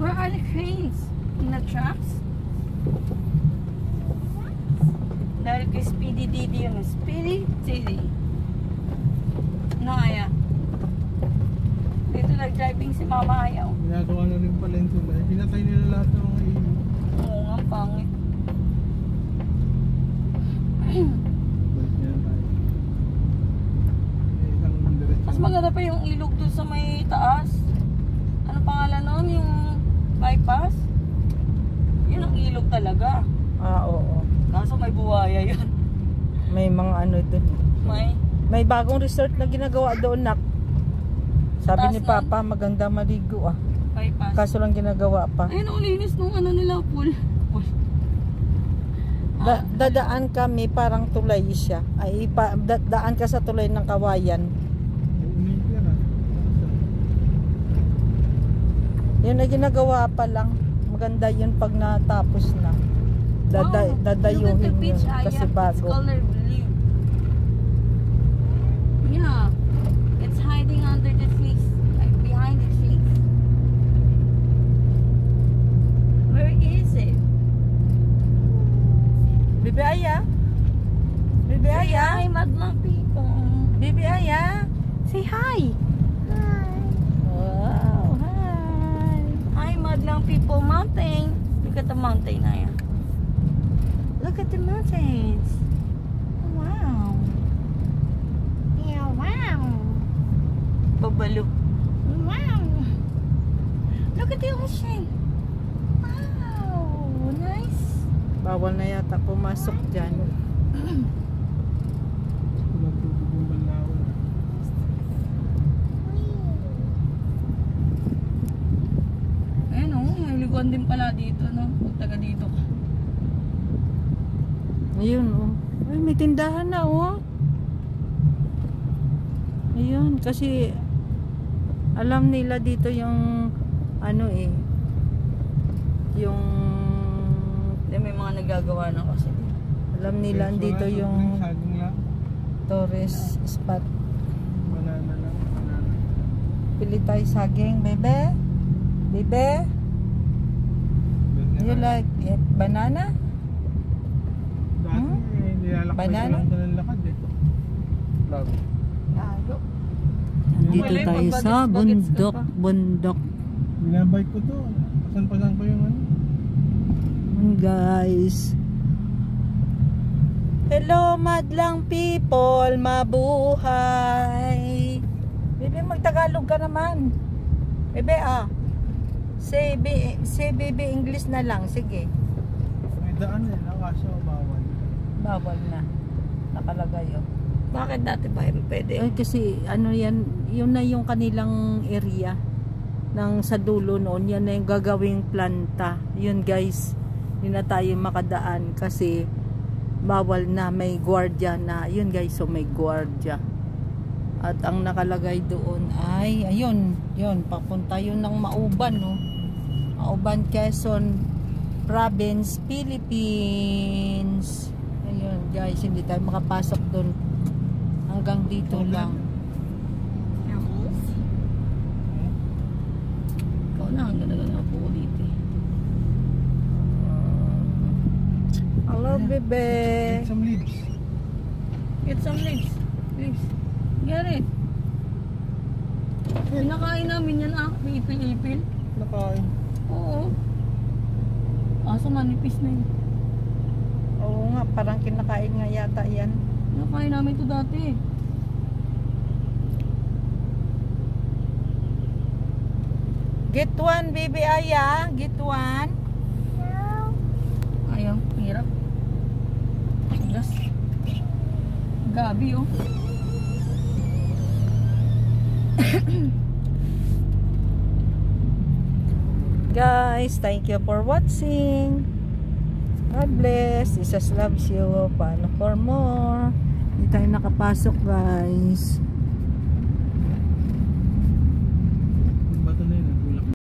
Where are the cranes? In the tracks? Dahil kay Speedy Diddy yun. Speedy Diddy. No, Aya. Dito nag-driving si Mama Ayaw. Ginagawa na rin pala yung tulay. Pinatay nila lahat ng mga ilaw. Oo nga, pangit. Balik niya na tayo. Isang diretso. Mas maganda pa yung ilog dun sa may taas. Ano pangalan nun? Yung bypass? Yun ang ilog talaga. Ah, oo. Kaso may buhaya yun. May mga ano dun. May bagong resort na ginagawa doon, nak. Sabi Taas ni Papa, maganda maligo ah. bypass. Kaso lang ginagawa pa. Ayun, ang linis nung ano nila, pool. Dadaan kami, parang tulay siya. Ay, daan ka sa tulay ng Kawayan. Yun na ginagawa pa lang. Maganda yun pag natapos na. Dadayuhin Look at the beach, yun Aya. kasi It's bago. color blue. Yeah. It's hiding under the trees. Like behind the trees. Where is it? Bibi Aya? Bibi Say Aya? hi, madlang people. Bibi Aya? Say hi. Wow, hi. Hi, madlang people. Mountain. Look at the mountain, Aya. Look at the mountains. Wow. Yeah, wow. Babalo. Wow. Look at the ocean. Wow. Nice. Bawal na yata pumasok dyan. Tumagtubog yung banlawan. Ayun o, may liguan din pala dito, no? Kung taga dito ka. Ayun, oh. Ay, may tindahan na, oh. Ayun, kasi alam nila dito yung ano eh. Yung May mga nagagawa na kasi. alam nila dito yung Saging lang. tourist spot. Banana lang. Banana. Pili tayo saging, bebe. Bebe, you like banana? Dati nilalakbay Banana? ko lang ng lakad eh. Vlog. Layo. Dito Wala yung tayo sa pagbagets-bagets ka bundok, pa. bundok. Binabike ko to. Pasan-pasan ko yung ano. Guys, hello madlang people, mabuhay. Bebe, magtagalog ka naman. Bebe, say baby English na lang, sige. May daan eh. Kaso bawal. Bawal na, nakalagay oh. Bakit dati ba pwede? Eh, kasi ano yan, yun na yung kanilang area ng sa dulo noon, yan na yung gagawing planta. Yun guys, hindi na tayo makadaan kasi bawal na, may gwardiya na. Yun guys, so may gwardiya. At ang nakalagay doon ay, ayun, yun, papunta yun ng Mauban, no? Mauban, Quezon Province, Philippines. Ayun guys, hindi tayo makapasok doon. Hanggang dito lang. Ikaw na, ang ganda-ganda po dito. Hello, bebe. Get some leaves. Get some leaves. Leaves. Get it. Pinakain namin yan may ipil-ipil. Nakain. Oo. Aso manipis na yun. Oo nga, parang kinakain nga yata yan. Pinakain namin ito dati. Get one, baby Aya. Get one. Ayaw, hirap. Tigas. Gabi oh. Guys, thank you for watching. God bless. Jesus loves you. Paano for more? Hindi tayo nakapasok guys.